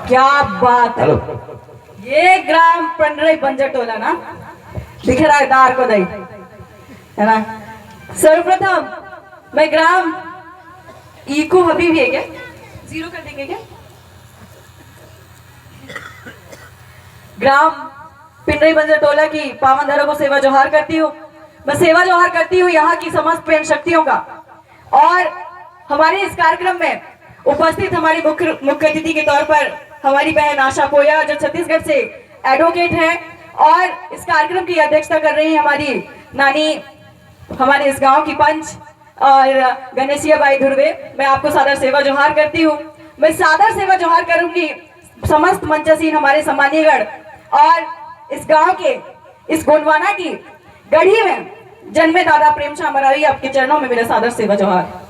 क्या बात है। हेलो। ये ग्राम पंडरई बंजर टोला ना दिख रहा है दार को दई है ना। सर्वप्रथम मैं ग्राम ईको अभी भी है क्या, जीरो कर देंगे क्या, ग्राम पिंडरी बंजर टोला की पावन धरों को सेवा जोहार करती हूँ। मैं सेवा जोहार करती हूँ यहाँ की समस्त प्रेम शक्तियों का। और हमारे इस कार्यक्रम में उपस्थित हमारी मुख्य अतिथि के तौर पर हमारी बहन आशा पोया जो छत्तीसगढ़ से एडवोकेट है और इस कार्यक्रम की अध्यक्षता कर रही है हमारी नानी, हमारे इस गांव की पंच और गणेशिया बाई धुर्वे। मैं आपको सादर सेवा जोहार करती हूँ। मैं सादर सेवा जोहार करूंगी समस्त मंचासीन हमारे सम्मानीयगण और इस गांव के इस गोंडवाना की गढ़ी में जन्मे दादा प्रेमचंद मरावी, आपके चरणों में मेरा सादर सेवा जोहार।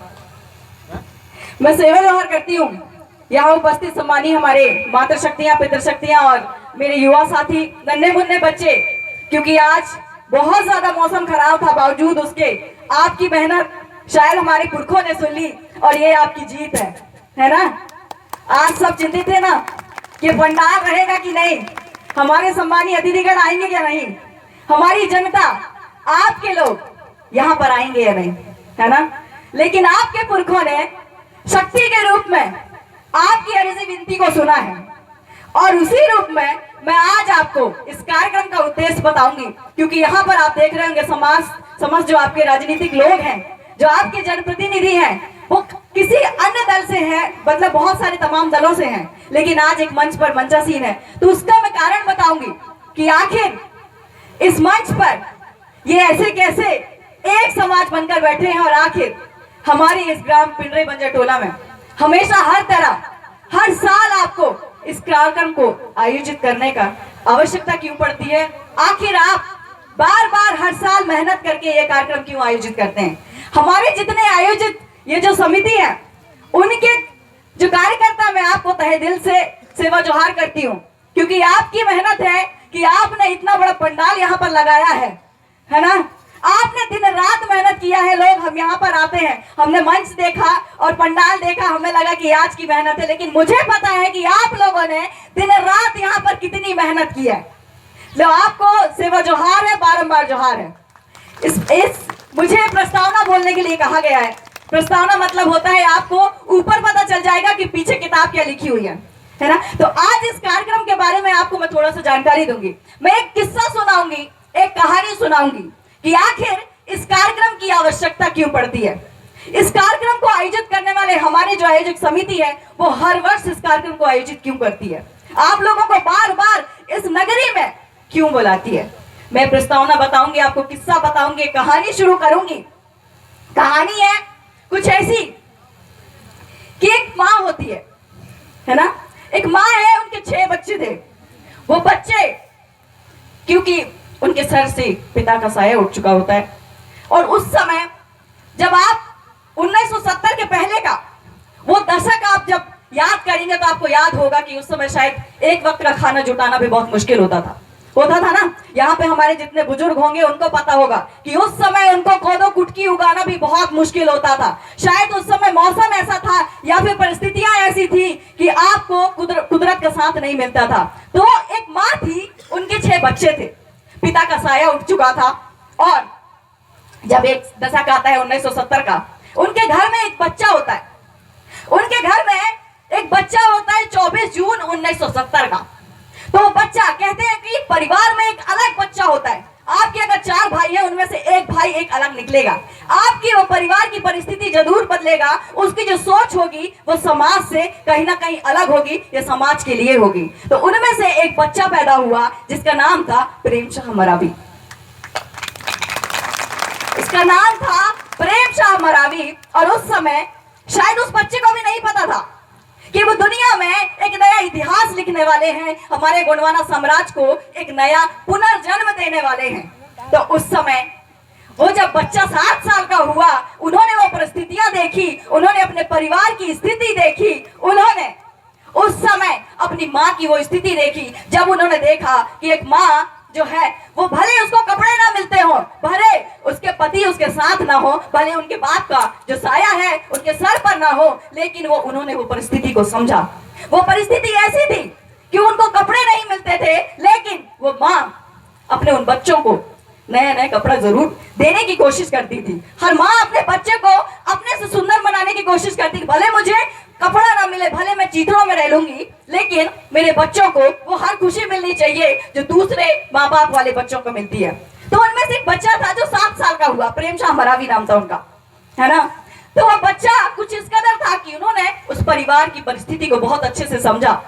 मैं सेवा जोहार करती हूँ यहाँ उपस्थित सम्मानीय हमारे मातृशक्तियां, पितृशक्तियां और मेरे युवा साथी नन्हे मुन्ने बच्चे, क्योंकि आज बहुत ज्यादा मौसम खराब था, बावजूद उसके आपकी मेहनत शायद हमारे पुरखों ने सुन ली और ये आपकी जीत है ना। आज सब चिंतित थे ना कि भंडार रहेगा कि नहीं, हमारे सम्मानीय अतिथिगण आएंगे या नहीं, हमारी जनता आपके लोग यहाँ पर आएंगे या नहीं, है ना। लेकिन आपके पुरखों ने शक्ति के रूप में आपकी अर्जी विनती को सुना है और उसी रूप में मैं आज आपको इस कार्यक्रम का उद्देश्य बताऊंगी। क्योंकि यहाँ पर आप देख रहे होंगे समस्त जो आपके राजनीतिक लोग हैं, जो आपके जनप्रतिनिधि हैं, वो किसी अन्य दल से हैं, मतलब बहुत सारे तमाम दलों से हैं, लेकिन आज एक मंच पर मंचासीन है। तो उसका मैं कारण बताऊंगी कि आखिर इस मंच पर ये ऐसे कैसे एक समाज बनकर बैठे हैं और आखिर हमारे इस ग्राम पिंडरी बंजर टोला में हमेशा हर तरह हर साल आपको इस कार्यक्रम को आयोजित करने का आवश्यकता क्यों पड़ती है। आखिर आप बार बार हर साल मेहनत करके ये कार्यक्रम क्यों आयोजित करते हैं। हमारे जितने आयोजित ये जो समिति है उनके जो कार्यकर्ता, मैं आपको तहे दिल से सेवा जोहार करती हूँ, क्योंकि आपकी मेहनत है कि आपने इतना बड़ा पंडाल यहाँ पर लगाया है ना। आपने दिन रात मेहनत किया है। लोग हम यहाँ पर आते हैं, हमने मंच देखा और पंडाल देखा, हमें लगा कि आज की मेहनत है, लेकिन मुझे पता है कि आप लोगों ने दिन रात यहाँ पर कितनी मेहनत की है। जो आपको सेवा जोहार है, बारंबार जोहार है। इस मुझे प्रस्तावना बोलने के लिए कहा गया है। प्रस्तावना मतलब होता है आपको ऊपर पता चल जाएगा कि पीछे किताब क्या लिखी हुई है ना। तो आज इस कार्यक्रम के बारे में आपको मैं थोड़ा सा जानकारी दूंगी। मैं एक किस्सा सुनाऊंगी, एक कहानी सुनाऊंगी कि आखिर इस कार्यक्रम की आवश्यकता क्यों पड़ती है। इस कार्यक्रम को आयोजित करने वाले हमारे जो आयोजक समिति है वो हर वर्ष इस कार्यक्रम को आयोजित क्यों करती है, आप लोगों को बार बार इस नगरी में क्यों बुलाती है। मैं प्रस्तावना बताऊंगी, आपको किस्सा बताऊंगी, कहानी शुरू करूंगी। कहानी है कुछ ऐसी कि एक माँ होती है ना। एक माँ है, उनके 6 बच्चे थे। वो बच्चे क्योंकि उनके सर से पिता का साया उठ चुका होता है और उस समय जब आप 1970 के पहले का वो दशक आप जब याद करेंगे तो आपको याद होगा कि उस समय शायद एक वक्त का खाना जुटाना भी बहुत मुश्किल होता था ना। यहाँ पे हमारे जितने बुजुर्ग होंगे उनको पता होगा कि उस समय उनको कोदो कुटकी उगाना भी बहुत मुश्किल होता था। शायद उस समय मौसम ऐसा था या फिर परिस्थितियां ऐसी थी कि आपको कुदरत का साथ नहीं मिलता था। तो एक माँ थी, उनके 6 बच्चे थे, पिता का साया उठ चुका था और जब एक दशक आता है 1970 का, उनके घर में एक बच्चा होता है। उनके घर में एक बच्चा होता है 24 जून 1970 का। तो बच्चा, कहते हैं कि परिवार में एक अलग बच्चा होता है। आपके अगर 4 भाई हैं, उनमें से एक भाई एक अलग निकलेगा। आपकी वो परिवार की परिस्थिति जरूर बदलेगा, उसकी जो सोच होगी वो समाज से कहीं ना कहीं अलग होगी, ये समाज के लिए होगी। तो उनमें से एक बच्चा पैदा हुआ जिसका नाम था प्रेमचंद मरावी। इसका नाम था प्रेमचंद मरावी और उस समय शायद उस बच्चे को भी नहीं पता था कि वो दुनिया में एक नया इतिहास लिखने वाले हैं, हमारे गोंडवाना साम्राज्य को एक नया पुनर्जन्म देने वाले हैं। तो उस समय वो जब बच्चा 7 साल का हुआ, उन्होंने वो परिस्थितियां देखी, उन्होंने अपने परिवार की स्थिति देखी, उन्होंने उस समय अपनी माँ की वो स्थिति देखी। जब उन्होंने देखा कि एक माँ जो है वो भले उसको कपड़े ना मिलते हो, भले उसके पति उसके साथ ना हो, भले उनके बाप का जो साया है उनके सर पर ना हो, लेकिन उन्होंने वो परिस्थिति को समझा। वो परिस्थिति ऐसी थी कि उनको कपड़े नहीं मिलते थे, लेकिन वो माँ अपने उन बच्चों को नया नया कपड़ा जरूर देने की कोशिश करती थी। हर माँ अपने बच्चे को अपने से सुंदर बनाने की कोशिश करती थी। भले मुझे कपड़ा ना मिले, भले मैं चीथड़ों में रह लूंगी, लेकिन मेरे बच्चों को वो हर खुशी मिलनी चाहिए जो दूसरे माँ बाप वाले बच्चों को मिलती है। तो उनमें से एक बच्चा था जो 7 साल का हुआ, प्रेम शाह मरावी नाम था उनका, है ना। तो वो बच्चा कुछ इस कदर था कि उन्होंने उस परिवार की परिस्थिति को बहुत अच्छे से समझा।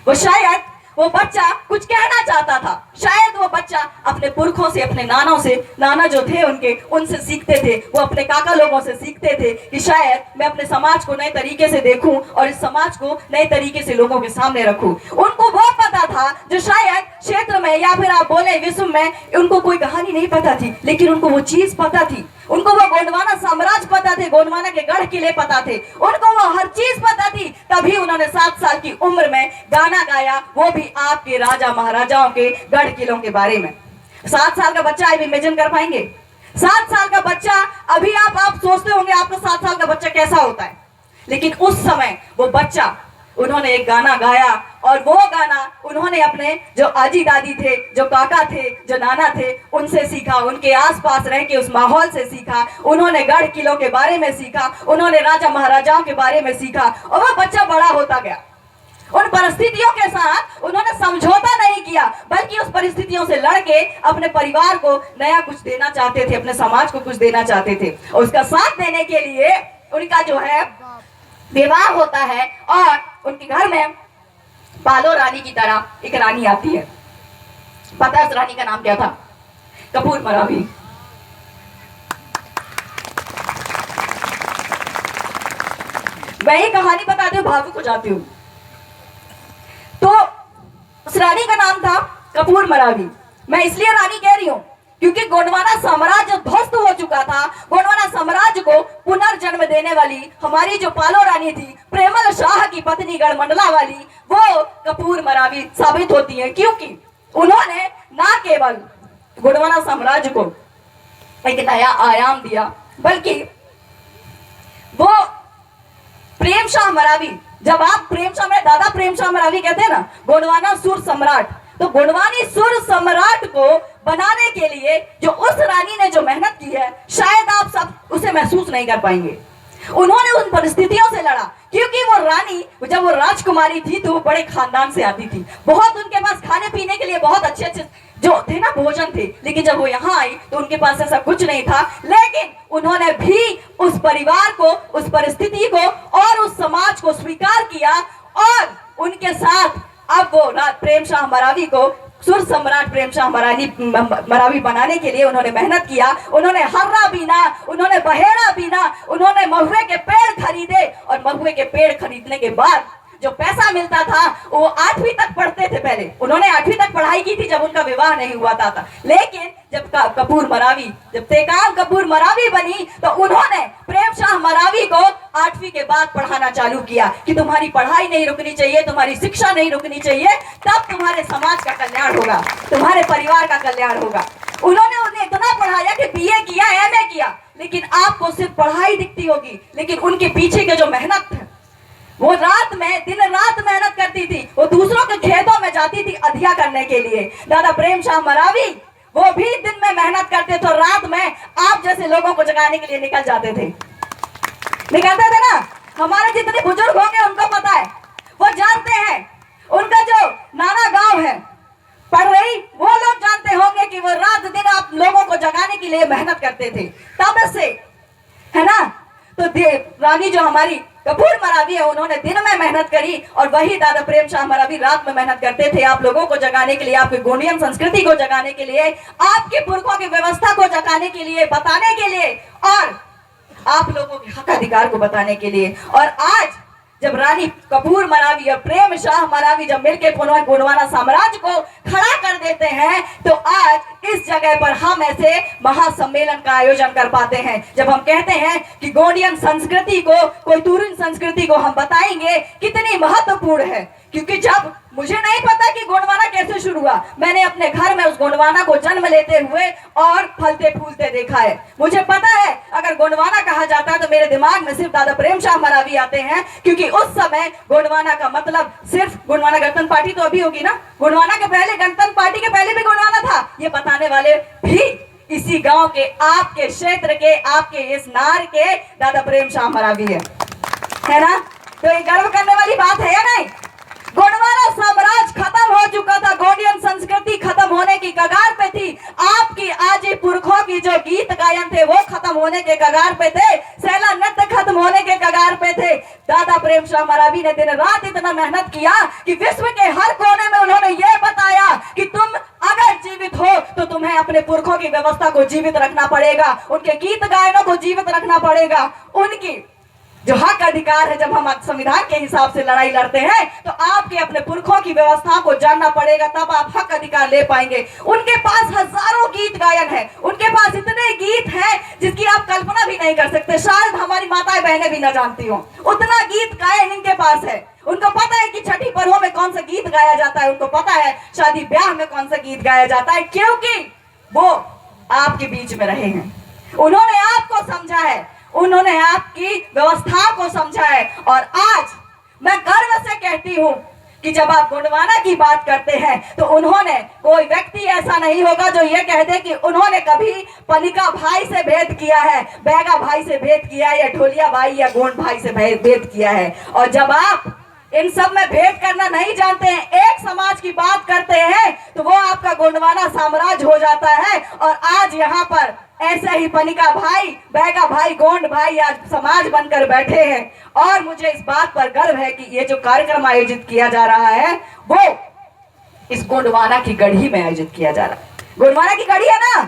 वो शायद वो बच्चा कुछ कहना चाहता था, शायद वो बच्चा अपने पुरखों से, अपने नानों से, नाना जो थे उनके, उनसे सीखते थे, वो अपने काका लोगों से सीखते थे कि शायद मैं अपने समाज को नए तरीके से देखूं और इस समाज को नए तरीके से लोगों के सामने रखूं। उनको वो पता था जो शायद क्षेत्र में या फिर आप बोले विश्व में उनको कोई कहानी नहीं पता थी, लेकिन उनको वो चीज पता थी। उनको वो गोंडवाना साम्राज्य पता थे, गोंडवाना के गढ़ किले पता थे, उनको वो हर चीज पता थी। तभी उन्होंने 7 साल की उम्र में गाना गाया, वो भी आपके राजा महाराजाओं के गढ़ किलों के बारे में। 7 साल का बच्चा, आप इमेजिन कर पाएंगे 7 साल का बच्चा? अभी आप सोचते होंगे आपका 7 साल का बच्चा कैसा होता है, लेकिन उस समय वो बच्चा, उन्होंने एक गाना गाया और वो गाना उन्होंने अपने जो आजी दादी थे, जो काका थे, जो नाना थे, उनसे सीखा, उनके आसपास रह के उस माहौल से सीखा। उन्होंने गढ़ किलों के बारे में सीखा, उन्होंने राजा महाराजाओं के बारे में सीखा और वो बच्चा बड़ा होता गया। उन परिस्थितियों के साथ उन्होंने समझौता नहीं किया, बल्कि उस परिस्थितियों से लड़के अपने परिवार को नया कुछ देना चाहते थे, अपने समाज को कुछ देना चाहते थे। और उसका साथ देने के लिए उनका जो है विवाह होता है और उनके घर में पालो रानी की तरह एक रानी आती है। पता है उस रानी का नाम क्या था? कपूर मरावी। मैं ये कहानी बताती हूँ, भावुक हो जाती हूँ। तो उस रानी का नाम था कपूर मरावी। मैं इसलिए रानी कह रही हूँ क्योंकि गोंडवाना साम्राज्य ध्वस्त हो चुका था। गोंडवाना साम्राज्य को पुनर्जन्म देने वाली हमारी जो पालो रानी थी, प्रेमल शाह की पत्नी गढ़मंडला वाली, वो कपूर मरावी साबित होती है, क्योंकि उन्होंने ना केवल गोंडवाना साम्राज्य को एक नया आयाम दिया, बल्कि वो प्रेम शाह मरावी, जब आप प्रेम शाह मरावी, दादा प्रेम शाह मरावी कहते हैं ना, गोंडवाना सुर सम्राट, तो गोंडवानी सुर सम्राट को बनाने के लिए जो उस रानी ने जो मेहनत की है, शायद आप सब उसे महसूस नहीं कर पाएंगे। उन्होंने उन परिस्थितियों से लड़ा, क्योंकि वो रानी जब वो राजकुमारी थी तो वो बड़े खानदान से आती थी, बहुत उनके पास खाने पीने के लिए बहुत अच्छे अच्छे जो थे ना भोजन थे, लेकिन जब वो यहाँ आई तो उनके पास ऐसा कुछ नहीं था। लेकिन उन्होंने भी उस परिवार को, उस परिस्थिति को और उस समाज को स्वीकार किया और उनके साथ अब वो प्रेम शाह मरावी को सुर सम्राट प्रेम शाह मरावी बनाने के लिए उन्होंने मेहनत किया। उन्होंने हर्रा बीना, उन्होंने बहेड़ा बीना, उन्होंने महुए के पेड़ खरीदे और महुए के पेड़ खरीदने के बाद जो पैसा मिलता था वो 8वीं तक पढ़ते थे। पहले उन्होंने 8वीं तक पढ़ाई की थी जब उनका विवाह नहीं हुआ था, लेकिन जब कपूर मरावी, जब तेकाम कपूर मरावी बनी तो उन्होंने प्रेम शाह मरावी को 8वीं के बाद पढ़ाना चालू किया कि तुम्हारी पढ़ाई नहीं रुकनी चाहिए, तुम्हारी शिक्षा नहीं रुकनी चाहिए, तब तुम्हारे समाज का कल्याण होगा, तुम्हारे परिवार का कल्याण होगा। उन्होंने उन्हें इतना पढ़ाया कि BA किया, MA किया, लेकिन आपको सिर्फ पढ़ाई दिखती होगी, लेकिन उनके पीछे के जो मेहनत है, वो रात में दिन रात मेहनत करती थी। वो दूसरों के खेतों में जाती थी अधिया करने के लिए। दादा प्रेम शाह मरावी वो भी दिन में मेहनत करते थे, रात में आप जैसे लोगों को जगाने के लिए निकल जाते थे, निकलते थे ना। हमारे जितने बुजुर्ग होंगे उनको पता है, वो जानते हैं, उनका जो नाना गांव है पढ़ रही, वो लोग जानते होंगे कि वो रात दिन आप लोगों को जगाने के लिए मेहनत करते थे, तब से, है ना। तो रानी जो हमारी कपूर मरावी है, उन्होंने दिन में मेहनत करी और वही दादा प्रेम शाह मरावी रात में मेहनत करते थे, आप लोगों को जगाने के लिए, आपकी गोंडियन संस्कृति को जगाने के लिए, आपके पुरखों की व्यवस्था को जगाने के लिए, बताने के लिए और आप लोगों के हक अधिकार को बताने के लिए। और आज जब रानी कपूर मरावी और प्रेम शाह मरावी जब मिलकर गोंडवाना साम्राज्य को खड़ा कर देते हैं, तो आज इस जगह पर हम ऐसे महासम्मेलन का आयोजन कर पाते हैं, जब हम कहते हैं कि गोंडियन संस्कृति को, कोयतुरिन संस्कृति को हम बताएंगे कितनी महत्वपूर्ण है। क्योंकि जब मुझे नहीं पता कि गोंडवाना कैसे शुरू हुआ, मैंने अपने घर में उस गोंडवाना को जन्म लेते हुए और फलते फूलते देखा है। मुझे पता है अगर अगर गोंडवाना कहा जाता है तो मेरे दिमाग में सिर्फ दादा प्रेमचंद मरावी आते हैं, क्योंकि उस समय गोंडवाना का मतलब सिर्फ गोंडवाना गणतंत्र पार्टी तो अभी होगी ना, गोंडवाना के पहले गणतंत्र पार्टी के पहले भी गोंडवाना था, ये बताने वाले भी इसी गांव के, आपके क्षेत्र के, आपके इस नार के दादा प्रेमचंद मरावी है ना। तो ये गर्व करने वाली बात है या नहीं? गोंडवाना साम्राज्य खत्म हो चुका था, गोंडियन संस्कृति खत्म होने की कगार पे थी, आपकी आजी पुरखों की जो गीत गायन थे वो खत्म होने के कगार पे थे, सेला नृत्य खत्म होने के कगार पे थे। दादा प्रेमचंद मरावी ने दिन रात इतना मेहनत किया कि विश्व के हर कोने में उन्होंने ये बताया कि तुम अगर जीवित हो तो तुम्हें अपने पुरखों की व्यवस्था को जीवित रखना पड़ेगा, उनके गीत गायनों को जीवित रखना पड़ेगा, उनकी जो हक अधिकार है। जब हम संविधान के हिसाब से लड़ाई लड़ते हैं तो आपके अपने पुरखों की व्यवस्था को जानना पड़ेगा, तब आप हक अधिकार ले पाएंगे। उनके पास हजारों गीत गायन है, उनके पास इतने गीत हैं जिसकी आप कल्पना भी नहीं कर सकते, शायद हमारी माताएं बहनें भी ना जानती हो, उतना गीत गायन इनके पास है। उनको पता है कि छठी पर्वों में कौन सा गीत गाया जाता है, उनको पता है शादी ब्याह में कौन सा गीत गाया जाता है, क्योंकि वो आपके बीच में रहे हैं, उन्होंने आपको समझा है, उन्होंने आपकी व्यवस्था को समझा है। और आज मैं गर्व से कहती हूं कि जब आप गोंडवाना की बात करते हैं तो उन्होंने, कोई व्यक्ति ऐसा नहीं होगा जो ये कह दे कि उन्होंने कभी पनिका भाई से भेद किया है, बैगा भाई से भेद किया है, या ढोलिया भाई या गोंड भाई से भेद किया है। और जब आप इन सब में भेद करना नहीं जानते हैं, एक समाज की बात करते हैं, तो वो आपका गोंडवाना साम्राज्य हो जाता है। और आज यहाँ पर ऐसे ही पनिका भाई, बैगा भाई, गोंड भाई आज समाज बनकर बैठे हैं। और मुझे इस बात पर गर्व है कि ये जो कार्यक्रम आयोजित किया जा रहा है वो इस गोंडवाना की गढ़ी में आयोजित किया जा रहा है। गोंडवाना की गढ़ी है ना,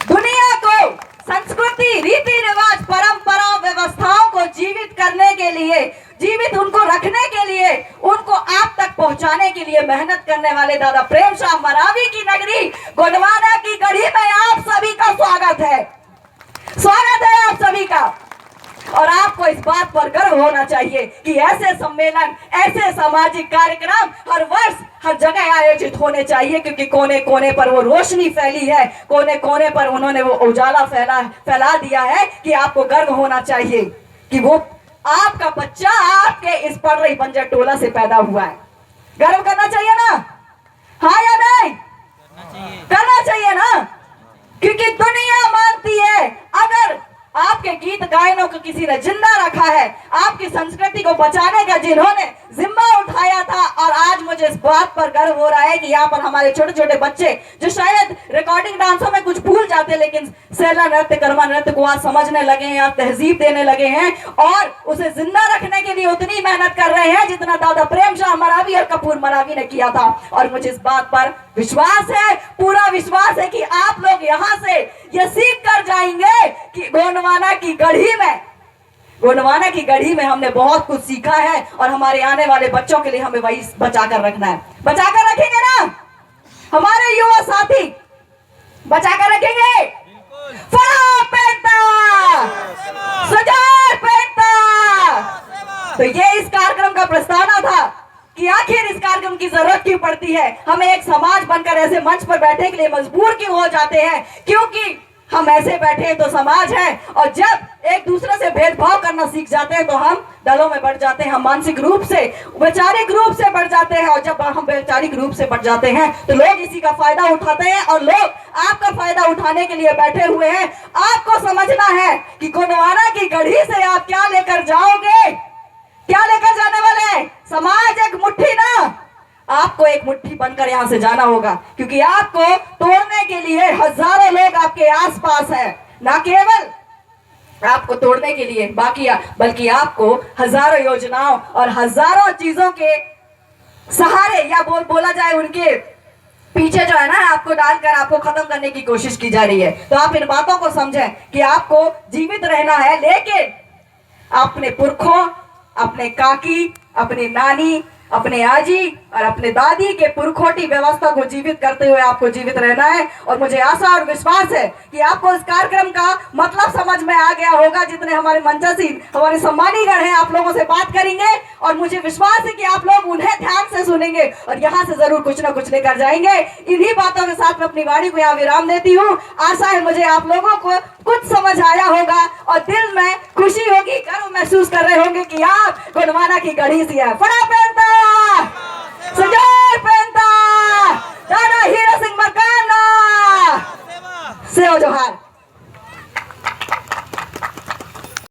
दुनिया को संस्कृति, रीति रिवाज, परंपरा, व्यवस्थाओं को जीवित करने के लिए, जीवित उनको रखने के लिए, उनको आप तक पहुंचाने के लिए मेहनत करने वाले दादा प्रेमचंद मरावी की नगरी गोंडवाना की गढ़ी में आप सभी का स्वागत है, स्वागत है आप सभी का। और आपको इस बात पर गर्व होना चाहिए कि ऐसे सम्मेलन, ऐसे सामाजिक कार्यक्रम हर वर्ष हर जगह आयोजित होने चाहिए, क्योंकि कोने कोने पर वो रोशनी फैली है, कोने कोने पर उन्होंने वो उजाला फैला दिया है कि आपको गर्व होना चाहिए कि वो आपका बच्चा आपके इस पढ़ रही बंजर टोला से पैदा हुआ है। गर्व करना चाहिए ना, हाँ या नहीं? करना चाहिए ना, क्योंकि दुनिया मानती है अगर आपके गीत गायनों को किसी ने जिंदा रखा है, आपकी संस्कृति को बचाने का जिन्होंने जिम्मा उठाया था। और आज मुझे इस बात पर गर्व हो रहा है कि यहाँ पर हमारे छोटे छोटे बच्चे जो शायद रिकॉर्डिंग डांसों में कुछ भूल जाते, लेकिन सेला नृत्य, कर्मा नृत्य को आज समझने लगे हैं, आज तहजीब देने लगे हैं और उसे जिंदा रखने के लिए उतनी मेहनत कर रहे हैं जितना दादा प्रेमचंद मरावी और कपूर मरावी ने किया था। और मुझे इस बात पर विश्वास है, पूरा विश्वास है कि आप लोग यहाँ से ये सीख कर जाएंगे कि गोंडवाना की गढ़ी में हमने बहुत कुछ सीखा है और हमारे आने वाले बच्चों के लिए हमें वही बचा कर रखना है। बचा कर रखेंगे ना हमारे युवा साथी? बचा कर रखेंगे? तो ये इस कार्यक्रम का प्रस्तावना था कि आखिर इस कार्यक्रम की जरूरत क्यों पड़ती है, हमें एक समाज बनकर ऐसे मंच पर बैठने के लिए मजबूर क्यों हो जाते हैं, क्योंकि हम ऐसे बैठे तो समाज है। और जब एक दूसरे से भेदभाव करना सीख जाते हैं तो हम दलों में बढ़ जाते हैं, हम मानसिक रूप से, वैचारिक रूप से बढ़ जाते हैं। और जब हम वैचारिक रूप से बढ़ जाते हैं तो लोग इसी का फायदा उठाते हैं और लोग आपका फायदा उठाने के लिए बैठे हुए हैं। आपको समझना है कि गोंडवाना की गढ़ी से आप क्या लेकर जाओगे, क्या लेकर जाने वाले? समाज एक मुट्ठी ना, आपको एक मुट्ठी बनकर यहां से जाना होगा, क्योंकि आपको तोड़ने के लिए हजारों लोग आपके आसपास हैं, ना केवल आपको तोड़ने के लिए बल्कि आपको हजारों योजनाओं और हजारों चीजों के सहारे या बोला जाए उनके पीछे जो है ना, आपको डालकर आपको खत्म करने की कोशिश की जा रही है। तो आप इन बातों को समझें कि आपको जीवित रहना है, लेकिन अपने पुरखों, अपने काकी, अपनी नानी, अपने आजी और अपने दादी के पुरखोटी व्यवस्था को जीवित करते हुए आपको जीवित रहना है। और मुझे आशा और विश्वास है कि आपको इस कार्यक्रम का मतलब समझ में आ गया होगा। जितने हमारे मंचासीन, हमारे सम्मानी गण हैं, आप लोगों से बात करेंगे और मुझे विश्वास है कि आप लोग उन्हें ध्यान से सुनेंगे और यहाँ से जरूर कुछ ना कुछ लेकर जाएंगे। इन्हीं बातों के साथ मैं अपनी वाणी को यहाँ विराम देती हूँ। आशा है मुझे आप लोगों को कुछ समझ आया होगा और दिल में खुशी होगी, गर्व महसूस कर रहे होंगे कि आप गोंडवाना की गढ़ी सी है। फड़ा पहनता, संजय पहनता, दादा हीरा सिंह मरकाना, सेवा जोहार।